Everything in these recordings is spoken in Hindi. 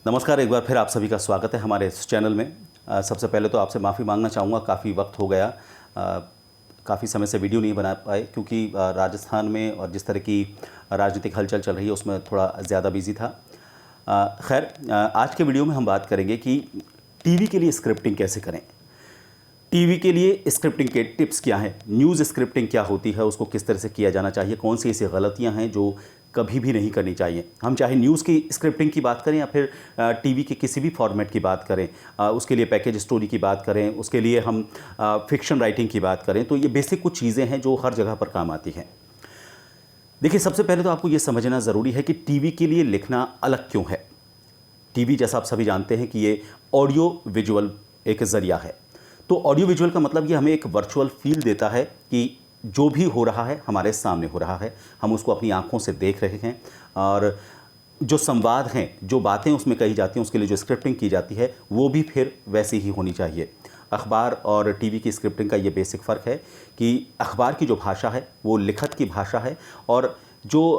नमस्कार, एक बार फिर आप सभी का स्वागत है हमारे इस चैनल में। सबसे पहले तो आपसे माफ़ी मांगना चाहूँगा, काफ़ी वक्त हो गया, काफ़ी समय से वीडियो नहीं बना पाए क्योंकि राजस्थान में और जिस तरह की राजनीतिक हलचल चल रही है उसमें थोड़ा ज़्यादा बिजी था। खैर, आज के वीडियो में हम बात करेंगे कि टीवी के लिए स्क्रिप्टिंग कैसे करें। टीवी के लिए स्क्रिप्टिंग के टिप्स क्या हैं, न्यूज़ स्क्रिप्टिंग क्या होती है, उसको किस तरह से किया जाना चाहिए, कौन सी ऐसी गलतियां हैं जो कभी भी नहीं करनी चाहिए। हम चाहे न्यूज़ की स्क्रिप्टिंग की बात करें या फिर टीवी के किसी भी फॉर्मेट की बात करें, उसके लिए पैकेज स्टोरी की बात करें, उसके लिए हम फिक्शन राइटिंग की बात करें, तो ये बेसिक कुछ चीज़ें हैं जो हर जगह पर काम आती हैं। देखिए, सबसे पहले तो आपको ये समझना ज़रूरी है कि टीवी के लिए लिखना अलग क्यों है। टीवी, जैसा आप सभी जानते हैं कि ये ऑडियो विजुअल एक ज़रिया है। तो ऑडियो विजुअल का मतलब ये हमें एक वर्चुअल फील देता है कि जो भी हो रहा है हमारे सामने हो रहा है, हम उसको अपनी आंखों से देख रहे हैं, और जो संवाद हैं, जो बातें उसमें कही जाती हैं, उसके लिए जो स्क्रिप्टिंग की जाती है वो भी फिर वैसी ही होनी चाहिए। अखबार और टीवी की स्क्रिप्टिंग का ये बेसिक फ़र्क है कि अखबार की जो भाषा है वो लिखत की भाषा है, और जो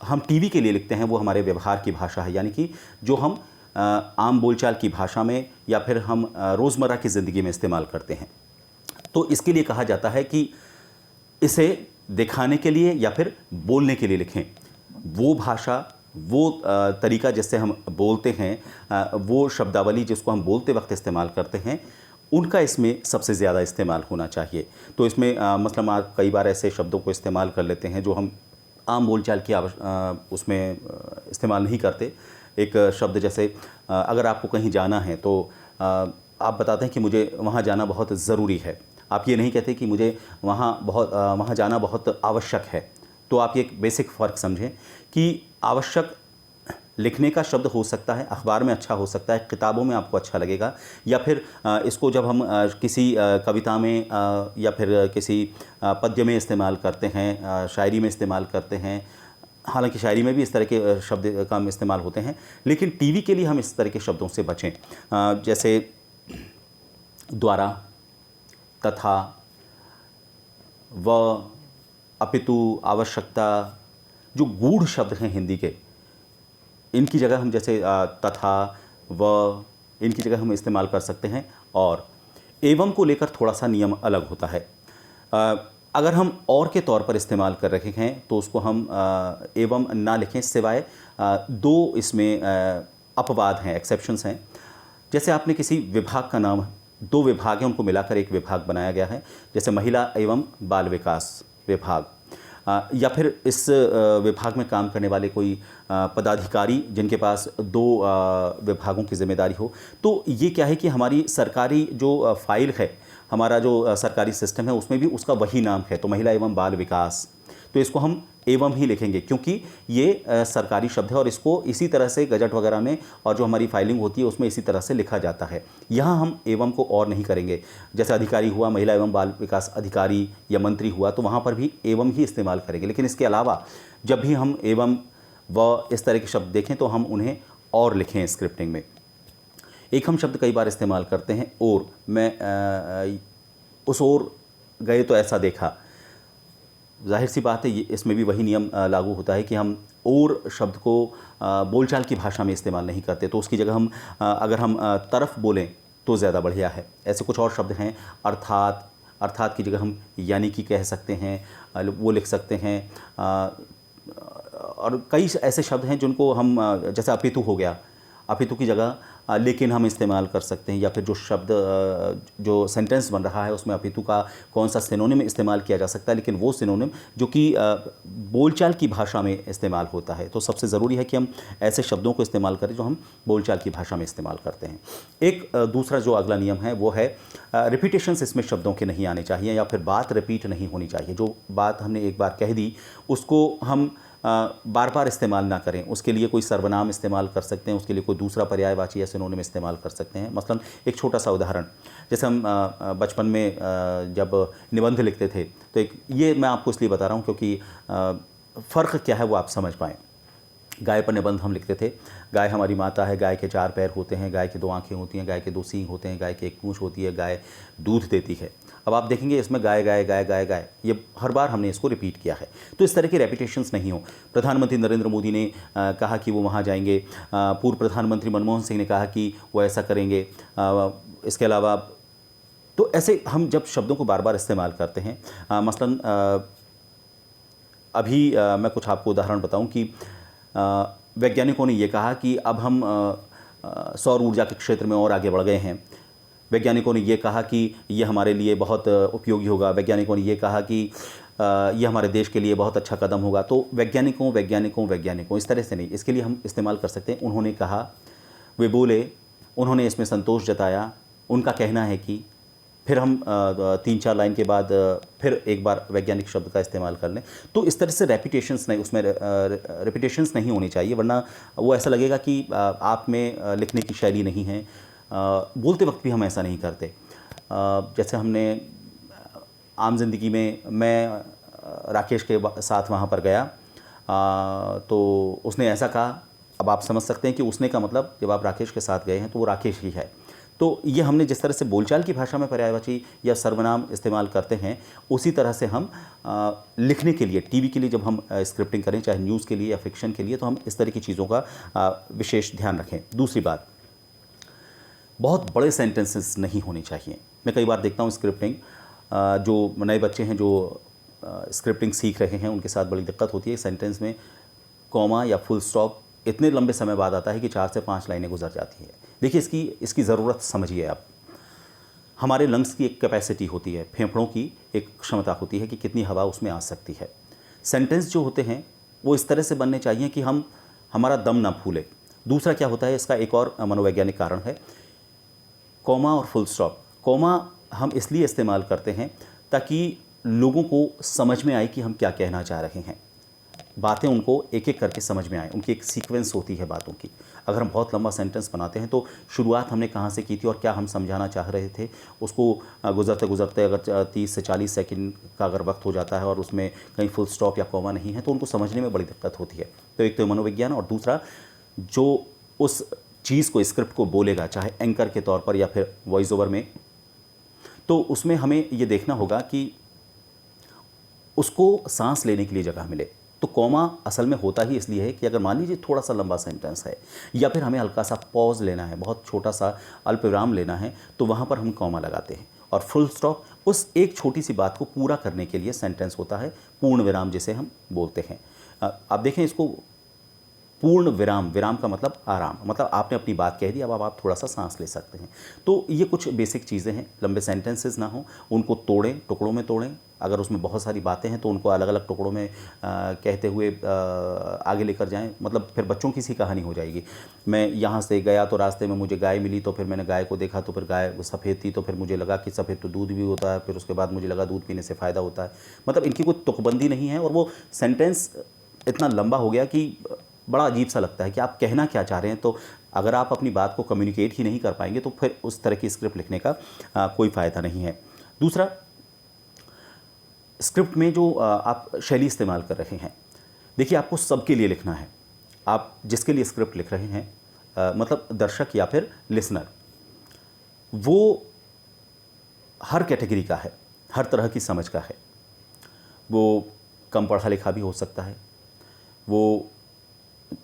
हम टीवी के लिए लिखते हैं वो हमारे व्यवहार की भाषा है, यानी कि जो हम आम बोलचाल की भाषा में या फिर हम रोज़मर्रा की ज़िंदगी में इस्तेमाल करते हैं। तो इसके लिए कहा जाता है कि इसे दिखाने के लिए या फिर बोलने के लिए लिखें। वो भाषा, वो तरीका जिससे हम बोलते हैं, वो शब्दावली जिसको हम बोलते वक्त इस्तेमाल करते हैं, उनका इसमें सबसे ज़्यादा इस्तेमाल होना चाहिए। तो इसमें मसलन आप कई बार ऐसे शब्दों को इस्तेमाल कर लेते हैं जो हम आम बोलचाल की उसमें इस्तेमाल नहीं करते। एक शब्द जैसे अगर आपको कहीं जाना है तो आप बताते हैं कि मुझे वहाँ जाना बहुत ज़रूरी है। आप ये नहीं कहते कि मुझे वहाँ जाना बहुत आवश्यक है। तो आप ये एक बेसिक फ़र्क समझें कि आवश्यक लिखने का शब्द हो सकता है, अखबार में अच्छा हो सकता है, किताबों में आपको अच्छा लगेगा, या फिर इसको जब हम किसी कविता में या फिर किसी पद्य में इस्तेमाल करते हैं, शायरी में इस्तेमाल करते हैं। हालांकि शायरी में भी इस तरह के शब्द कम इस्तेमाल होते हैं, लेकिन टीवी के लिए हम इस तरह के शब्दों से बचें। जैसे द्वारा, तथा, व, अपितु, आवश्यकता, जो गूढ़ शब्द हैं हिंदी के, इनकी जगह हम जैसे तथा, व, इनकी जगह हम इस्तेमाल कर सकते हैं। और एवं को लेकर थोड़ा सा नियम अलग होता है। अगर हम और के तौर पर इस्तेमाल कर रहे हैं तो उसको हम एवं ना लिखें, सिवाय दो इसमें अपवाद हैं, एक्सेप्शंस हैं। जैसे आपने किसी विभाग का नाम, दो विभाग हैं, उनको मिलाकर एक विभाग बनाया गया है, जैसे महिला एवं बाल विकास विभाग, या फिर इस विभाग में काम करने वाले कोई पदाधिकारी जिनके पास दो विभागों की जिम्मेदारी हो। तो ये क्या है कि हमारी सरकारी जो फाइल है, हमारा जो सरकारी सिस्टम है, उसमें भी उसका वही नाम है, तो महिला एवं बाल विकास, तो इसको हम एवं ही लिखेंगे क्योंकि ये सरकारी शब्द है और इसको इसी तरह से गजट वगैरह में और जो हमारी फाइलिंग होती है उसमें इसी तरह से लिखा जाता है। यहाँ हम एवं को और नहीं करेंगे। जैसे अधिकारी हुआ, महिला एवं बाल विकास अधिकारी या मंत्री हुआ, तो वहाँ पर भी एवं ही इस्तेमाल करेंगे। लेकिन इसके अलावा जब भी हम एवं व इस तरह के शब्द देखें तो हम उन्हें और लिखें स्क्रिप्टिंग में। एक हम शब्द कई बार इस्तेमाल करते हैं, और। मैं उस ओर गए तो ऐसा देखा। जाहिर सी बात है, ये इसमें भी वही नियम लागू होता है कि हम और शब्द को बोलचाल की भाषा में इस्तेमाल नहीं करते, तो उसकी जगह हम अगर हम तरफ बोलें तो ज़्यादा बढ़िया है। ऐसे कुछ और शब्द हैं, अर्थात, अर्थात की जगह हम यानी कि कह सकते हैं, वो लिख सकते हैं। और कई ऐसे शब्द हैं जिनको हम जैसे अपितु हो गया, अपितु की जगह लेकिन हम इस्तेमाल कर सकते हैं, या फिर जो शब्द जो सेंटेंस बन रहा है उसमें अपितु का कौन सा सिनोनिम इस्तेमाल किया जा सकता है, लेकिन वो सिनोनिम जो कि बोलचाल की भाषा में इस्तेमाल होता है। तो सबसे ज़रूरी है कि हम ऐसे शब्दों को इस्तेमाल करें जो हम बोलचाल की भाषा में इस्तेमाल करते हैं। एक दूसरा जो अगला नियम है वो है रिपीटेशंस इसमें शब्दों के नहीं आने चाहिए, या फिर बात रिपीट नहीं होनी चाहिए। जो बात हमने एक बार कह दी उसको हम बार बार इस्तेमाल ना करें। उसके लिए कोई सर्वनाम इस्तेमाल कर सकते हैं, उसके लिए कोई दूसरा पर्यायवाची या सिनोनिम इस्तेमाल कर सकते हैं। मसलन एक छोटा सा उदाहरण, जैसे हम बचपन में जब निबंध लिखते थे, तो एक ये मैं आपको इसलिए बता रहा हूँ क्योंकि फ़र्क क्या है वो आप समझ पाएँ। गाय पर निबंध हम लिखते थे। गाय हमारी माता है, गाय के 4 पैर होते हैं, गाय की 2 आँखें होती हैं, गाय के 2 सींग होते हैं, गाय की 1 पूँछ होती है, गाय दूध देती है। अब आप देखेंगे इसमें गाय गाय गाय गाय गाय, ये हर बार हमने इसको रिपीट किया है। तो इस तरह के रेपिटेशंस नहीं हो। प्रधानमंत्री नरेंद्र मोदी ने कहा कि वो वहाँ जाएंगे, पूर्व प्रधानमंत्री मनमोहन सिंह ने कहा कि वो ऐसा करेंगे, इसके अलावा तो ऐसे हम जब शब्दों को बार बार इस्तेमाल करते हैं, मसलन अभी मैं कुछ आपको उदाहरण बताऊं कि वैज्ञानिकों ने ये कहा कि अब हम सौर ऊर्जा के क्षेत्र में और आगे बढ़ गए हैं। वैज्ञानिकों ने ये कहा कि ये हमारे लिए बहुत उपयोगी होगा। वैज्ञानिकों ने ये कहा कि ये हमारे देश के लिए बहुत अच्छा कदम होगा। तो वैज्ञानिकों इस तरह से नहीं, इसके लिए हम इस्तेमाल कर सकते हैं उन्होंने कहा, वे बोले, उन्होंने इसमें संतोष जताया, उनका कहना है कि, फिर हम 3-4 लाइन के बाद फिर एक बार वैज्ञानिक शब्द का इस्तेमाल कर लें। तो इस तरह से रेपिटेशंस नहीं, उसमें रेपिटेशंस नहीं होनी चाहिए, वरना वो ऐसा लगेगा कि आप में लिखने की शैली नहीं है। बोलते वक्त भी हम ऐसा नहीं करते। जैसे हमने आम जिंदगी में, मैं राकेश के साथ वहाँ पर गया, तो उसने ऐसा कहा। अब आप समझ सकते हैं कि उसने का मतलब, जब आप राकेश के साथ गए हैं तो वो राकेश ही है। तो ये हमने जिस तरह से बोलचाल की भाषा में पर्यायवाची या सर्वनाम इस्तेमाल करते हैं, उसी तरह से हम लिखने के लिए, टीवी के लिए जब हम स्क्रिप्टिंग करें, चाहे न्यूज़ के लिए या फिक्शन के लिए, तो हम इस तरह की चीज़ों का विशेष ध्यान रखें। दूसरी बात, बहुत बड़े सेंटेंसेस नहीं होने चाहिए। मैं कई बार देखता हूँ स्क्रिप्टिंग, जो नए बच्चे हैं जो स्क्रिप्टिंग सीख रहे हैं, उनके साथ बड़ी दिक्कत होती है। सेंटेंस में कॉमा या फुल स्टॉप इतने लंबे समय बाद आता है कि 4 से 5 लाइनें गुजर जाती है। देखिए, इसकी ज़रूरत समझिए आप। हमारे लंग्स की एक कैपेसिटी होती है, फेफड़ों की एक क्षमता होती है कि कितनी हवा उसमें आ सकती है। सेंटेंस जो होते हैं वो इस तरह से बनने चाहिए कि हमारा दम ना फूले। दूसरा क्या होता है, इसका एक और मनोवैज्ञानिक कारण है, कॉमा और फुल स्टॉप। कॉमा हम इसलिए इस्तेमाल करते हैं ताकि लोगों को समझ में आए कि हम क्या कहना चाह रहे हैं, बातें उनको एक एक करके समझ में आए, उनकी एक सीक्वेंस होती है बातों की। अगर हम बहुत लंबा सेंटेंस बनाते हैं तो शुरुआत हमने कहाँ से की थी और क्या हम समझाना चाह रहे थे, उसको गुजरते गुजरते अगर 30 से 40 सेकंड का अगर वक्त हो जाता है और उसमें कहीं फुल स्टॉप या कॉमा नहीं है, तो उनको समझने में बड़ी दिक्कत होती है। तो एक तो मनोविज्ञान, और दूसरा जो उस चीज़ को, स्क्रिप्ट को बोलेगा, चाहे एंकर के तौर पर या फिर वॉइस ओवर में, तो उसमें हमें ये देखना होगा कि उसको सांस लेने के लिए जगह मिले। तो कॉमा असल में होता ही इसलिए है कि अगर मान लीजिए थोड़ा सा लंबा सेंटेंस है या फिर हमें हल्का सा पॉज लेना है, बहुत छोटा सा अल्पविराम लेना है, तो वहाँ पर हम कॉमा लगाते हैं। और फुल स्टॉप उस एक छोटी सी बात को पूरा करने के लिए सेंटेंस होता है, पूर्ण विराम जिसे हम बोलते हैं। आप देखें इसको, पूर्ण विराम, विराम का मतलब आराम, मतलब आपने अपनी बात कह दी, अब आप थोड़ा सा सांस ले सकते हैं। तो ये कुछ बेसिक चीज़ें हैं। लंबे सेंटेंसेस ना हो, उनको तोड़ें, टुकड़ों में तोड़ें। अगर उसमें बहुत सारी बातें हैं तो उनको अलग अलग टुकड़ों में कहते हुए आगे लेकर जाएं। मतलब फिर बच्चों की सी कहानी हो जाएगी। मैं यहाँ से गया तो रास्ते में मुझे गाय मिली, तो फिर मैंने गाय को देखा, तो फिर गाय सफ़ेद थी, तो फिर मुझे लगा कि सफ़ेद तो दूध भी होता है, फिर उसके बाद मुझे लगा दूध पीने से फ़ायदा होता है। मतलब इनकी कोई तुकबंदी नहीं है, और वो सेंटेंस इतना लंबा हो गया कि बड़ा अजीब सा लगता है कि आप कहना क्या चाह रहे हैं। तो अगर आप अपनी बात को कम्युनिकेट ही नहीं कर पाएंगे तो फिर उस तरह की स्क्रिप्ट लिखने का कोई फ़ायदा नहीं है। दूसरा, स्क्रिप्ट में जो आप शैली इस्तेमाल कर रहे हैं, देखिए आपको सबके लिए लिखना है। आप जिसके लिए स्क्रिप्ट लिख रहे हैं, मतलब दर्शक या फिर लिसनर, वो हर कैटेगरी का है, हर तरह की समझ का है। वो कम पढ़ा लिखा भी हो सकता है, वो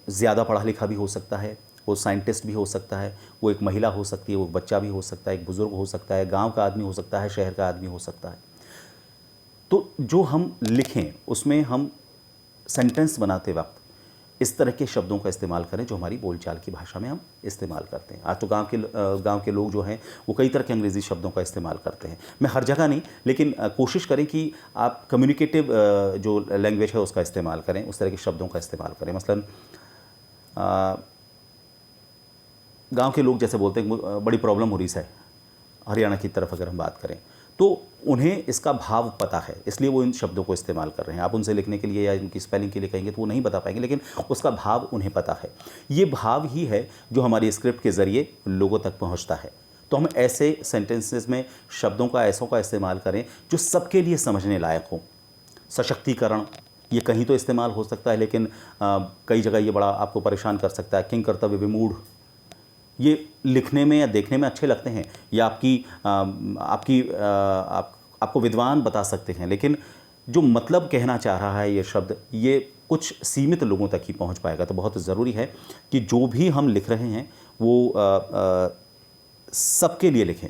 ज़्यादा पढ़ा लिखा भी हो सकता है, वो साइंटिस्ट भी हो सकता है, वो एक महिला हो सकती है, वो बच्चा भी हो सकता है, एक बुज़ुर्ग हो सकता है, गांव का आदमी हो सकता है, शहर का आदमी हो सकता है। तो जो हम लिखें उसमें हम सेंटेंस बनाते वक्त इस तरह के शब्दों का इस्तेमाल करें जो हमारी बोलचाल की भाषा में हम इस्तेमाल करते हैं। आज तो गांव के लोग जो हैं वो कई तरह के अंग्रेज़ी शब्दों का इस्तेमाल करते हैं। मैं हर जगह नहीं, लेकिन कोशिश करें कि आप कम्युनिकेटिव जो लैंग्वेज है उसका इस्तेमाल करें, उस तरह के शब्दों का इस्तेमाल करें। मसलन गांव के लोग जैसे बोलते हैं बड़ी प्रॉब्लम हो रही है, हरियाणा की तरफ अगर हम बात करें, तो उन्हें इसका भाव पता है, इसलिए वो इन शब्दों को इस्तेमाल कर रहे हैं। आप उनसे लिखने के लिए या इनकी स्पेलिंग के लिए कहेंगे तो वो नहीं बता पाएंगे, लेकिन उसका भाव उन्हें पता है। ये भाव ही है जो हमारी स्क्रिप्ट के ज़रिए लोगों तक पहुंचता है। तो हम ऐसे सेंटेंसेस में शब्दों का, ऐसों का इस्तेमाल करें जो सबके लिए समझने लायक हो। सशक्तिकरण, ये कहीं तो इस्तेमाल हो सकता है, लेकिन कई जगह ये बड़ा आपको परेशान कर सकता है। किंग कर्तव्य विमूढ़, ये लिखने में या देखने में अच्छे लगते हैं, या आपकी आपको विद्वान बता सकते हैं, लेकिन जो मतलब कहना चाह रहा है ये शब्द, ये कुछ सीमित लोगों तक ही पहुंच पाएगा। तो बहुत ज़रूरी है कि जो भी हम लिख रहे हैं वो सबके लिए लिखें,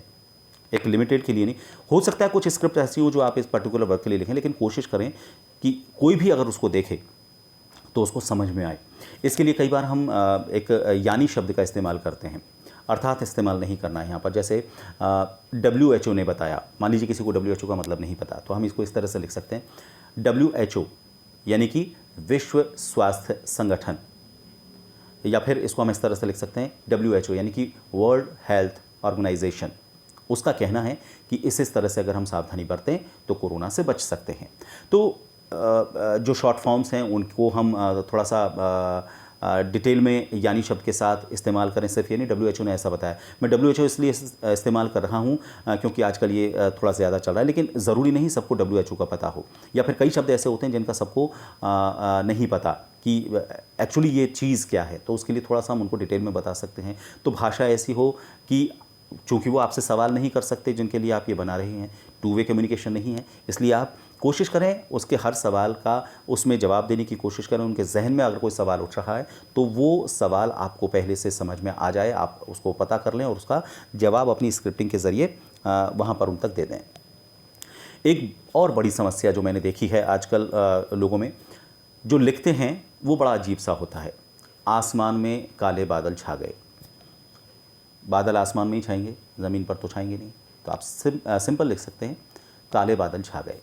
एक लिमिटेड के लिए नहीं। हो सकता है कुछ स्क्रिप्ट ऐसी हो जो आप इस पर्टिकुलर वर्क के लिए लिखें, लेकिन कोशिश करें कि कोई भी अगर उसको देखे तो उसको समझ में आए। इसके लिए कई बार हम एक यानी शब्द का इस्तेमाल करते हैं, अर्थात इस्तेमाल नहीं करना है यहाँ पर। जैसे WHO ने बताया, मान लीजिए किसी को WHO का मतलब नहीं पता, तो हम इसको इस तरह से लिख सकते हैं WHO यानी कि विश्व स्वास्थ्य संगठन, या फिर इसको हम इस तरह से लिख सकते हैं WHO यानी कि वर्ल्ड हेल्थ ऑर्गेनाइजेशन। उसका कहना है कि इस तरह से अगर हम सावधानी बरतें तो कोरोना से बच सकते हैं। तो जो शॉर्ट फॉर्म्स हैं उनको हम थोड़ा सा डिटेल में यानी शब्द के साथ इस्तेमाल करें। सिर्फ ये नहीं, WHO ने ऐसा बताया। मैं WHO इसलिए इस्तेमाल कर रहा हूँ क्योंकि आजकल ये थोड़ा ज़्यादा चल रहा है, लेकिन ज़रूरी नहीं सबको WHO का पता हो, या फिर कई शब्द ऐसे होते हैं जिनका सबको नहीं पता कि एक्चुअली ये चीज़ क्या है, तो उसके लिए थोड़ा सा हम उनको डिटेल में बता सकते हैं। तो भाषा ऐसी हो कि चूँकि वो आपसे सवाल नहीं कर सकते जिनके लिए आप ये बना रहे हैं, टू वे कम्युनिकेशन नहीं है, इसलिए आप कोशिश करें उसके हर सवाल का उसमें जवाब देने की कोशिश करें। उनके जहन में अगर कोई सवाल उठ रहा है तो वो सवाल आपको पहले से समझ में आ जाए, आप उसको पता कर लें और उसका जवाब अपनी स्क्रिप्टिंग के ज़रिए वहाँ पर उन तक दे दें। एक और बड़ी समस्या जो मैंने देखी है आजकल लोगों में, जो लिखते हैं वो बड़ा अजीब सा होता है। आसमान में काले बादल छा गए, बादल आसमान में ही छाएंगे, ज़मीन पर तो छाएंगे नहीं, तो आप सिंपल लिख सकते हैं काले बादल छा गए।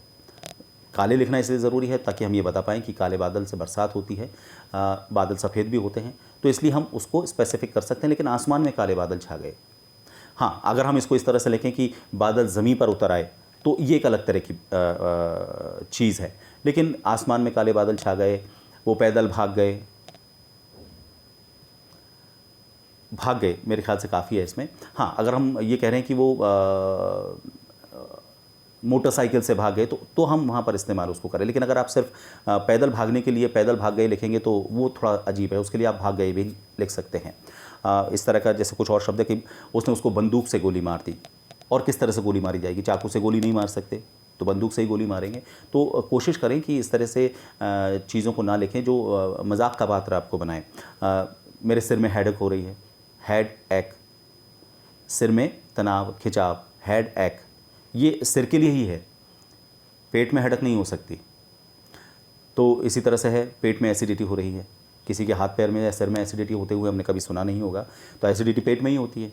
काले लिखना इसलिए ज़रूरी है ताकि हम ये बता पाएँ कि काले बादल से बरसात होती है, बादल सफ़ेद भी होते हैं, तो इसलिए हम उसको स्पेसिफिक कर सकते हैं। लेकिन आसमान में काले बादल छा गए, हाँ, अगर हम इसको इस तरह से लिखें कि बादल ज़मीन पर उतर आए तो ये एक अलग तरह की चीज़ है। लेकिन आसमान में काले बादल छा गए, वो पैदल भाग गए, मेरे ख्याल से काफ़ी है इसमें। हाँ, अगर हम ये कह रहे हैं कि वो मोटरसाइकिल से भाग गए तो हम वहाँ पर इस्तेमाल उसको करें। लेकिन अगर आप सिर्फ पैदल भागने के लिए पैदल भाग गए लिखेंगे तो वो थोड़ा अजीब है, उसके लिए आप भाग गए भी लिख सकते हैं। इस तरह का जैसे कुछ और शब्द है कि उसने उसको बंदूक से गोली मार दी, और किस तरह से गोली मारी जाएगी, चाकू से गोली नहीं मार सकते तो बंदूक से ही गोली मारेंगे। तो कोशिश करें कि इस तरह से चीज़ों को ना लिखें जो मजाक का पात्र आपको बनाएं। मेरे सिर में हेडेक हो रही है, हेड एक, सिर में तनाव खिंचाव, हेड एक, ये सिर के लिए ही है, पेट में हेडेक नहीं हो सकती। तो इसी तरह से है, पेट में एसिडिटी हो रही है, किसी के हाथ पैर में या सिर में एसिडिटी होते हुए हमने कभी सुना नहीं होगा, तो एसिडिटी पेट में ही होती है।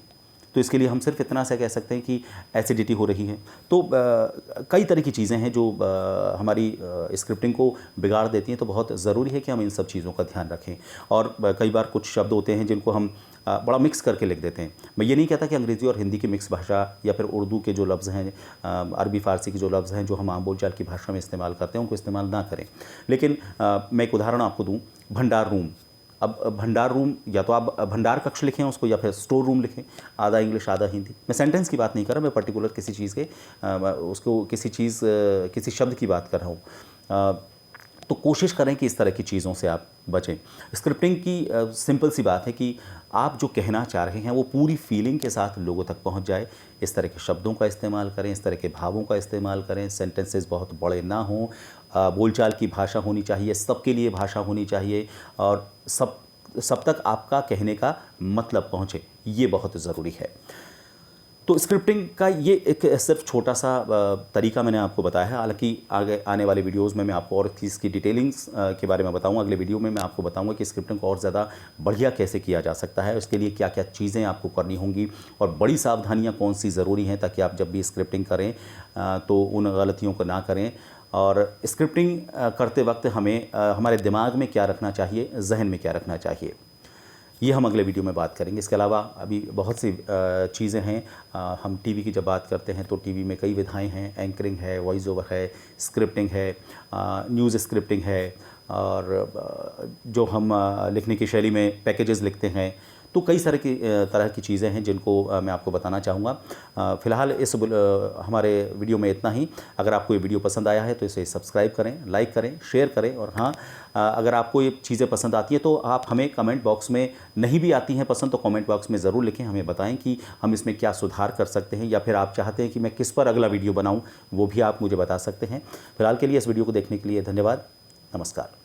तो इसके लिए हम सिर्फ इतना सा कह सकते हैं कि एसिडिटी हो रही है। तो कई तरह की चीज़ें हैं जो हमारी स्क्रिप्टिंग को बिगाड़ देती हैं। तो बहुत ज़रूरी है कि हम इन सब चीज़ों का ध्यान रखें। और कई बार कुछ शब्द होते हैं जिनको हम बड़ा मिक्स करके लिख देते हैं। मैं ये नहीं कहता कि अंग्रेज़ी और हिंदी की मिक्स भाषा या फिर उर्दू के जो लफ्ज़ हैं, अरबी फ़ारसी के जो लफ्ज़ हैं जो हम आम बोलचाल की भाषा में इस्तेमाल करते हैं उनको इस्तेमाल ना करें। लेकिन मैं एक उदाहरण आपको दूँ, भंडार रूम। अब भंडार रूम, या तो आप भंडार कक्ष लिखें उसको, या फिर स्टोर रूम लिखें, आधा इंग्लिश आधा हिंदी। मैं सेंटेंस की बात नहीं कर रहा, मैं पर्टिकुलर किसी चीज़ के उसको किसी शब्द की बात कर रहा हूँ। तो कोशिश करें कि इस तरह की चीज़ों से आप बचें। स्क्रिप्टिंग की सिंपल सी बात है कि आप जो कहना चाह रहे हैं वो पूरी फीलिंग के साथ लोगों तक पहुंच जाए। इस तरह के शब्दों का इस्तेमाल करें, इस तरह के भावों का इस्तेमाल करें, सेंटेंसेस बहुत बड़े ना हों, बोलचाल की भाषा होनी चाहिए, सबके लिए भाषा होनी चाहिए, और सब तक आपका कहने का मतलब पहुँचे, ये बहुत ज़रूरी है। तो स्क्रिप्टिंग का ये एक सिर्फ छोटा सा तरीका मैंने आपको बताया है। हालांकि आगे आने वाले वीडियोस में मैं आपको और चीज़ की डिटेलिंग्स के बारे में बताऊंगा। अगले वीडियो में मैं आपको बताऊंगा कि स्क्रिप्टिंग को और ज़्यादा बढ़िया कैसे किया जा सकता है, उसके लिए क्या क्या चीज़ें आपको करनी होंगी और बड़ी सावधानियाँ कौन सी ज़रूरी हैं ताकि आप जब भी स्क्रिप्टिंग करें तो उन गलतियों को ना करें। और स्क्रिप्टिंग करते वक्त हमें हमारे दिमाग में क्या रखना चाहिए, जहन में क्या रखना चाहिए, ये हम अगले वीडियो में बात करेंगे। इसके अलावा अभी बहुत सी चीज़ें हैं। हम टीवी की जब बात करते हैं तो टीवी में कई विधाएं हैं, एंकरिंग है, वॉइस ओवर है, स्क्रिप्टिंग है, न्यूज़ स्क्रिप्टिंग है, और जो हम लिखने की शैली में पैकेजेस लिखते हैं, तो कई सारे की तरह की चीज़ें हैं जिनको मैं आपको बताना चाहूँगा। फ़िलहाल इस हमारे वीडियो में इतना ही। अगर आपको ये वीडियो पसंद आया है तो इसे सब्सक्राइब करें, लाइक करें, शेयर करें और हाँ, अगर आपको ये चीज़ें पसंद आती हैं तो आप हमें कमेंट बॉक्स में, नहीं भी आती हैं पसंद तो कमेंट बॉक्स में ज़रूर लिखें, हमें बताएं कि हम इसमें क्या सुधार कर सकते हैं, या फिर आप चाहते हैं कि मैं किस पर अगला वीडियो बनाऊं, वो भी आप मुझे बता सकते हैं। फिलहाल के लिए इस वीडियो को देखने के लिए धन्यवाद। नमस्कार।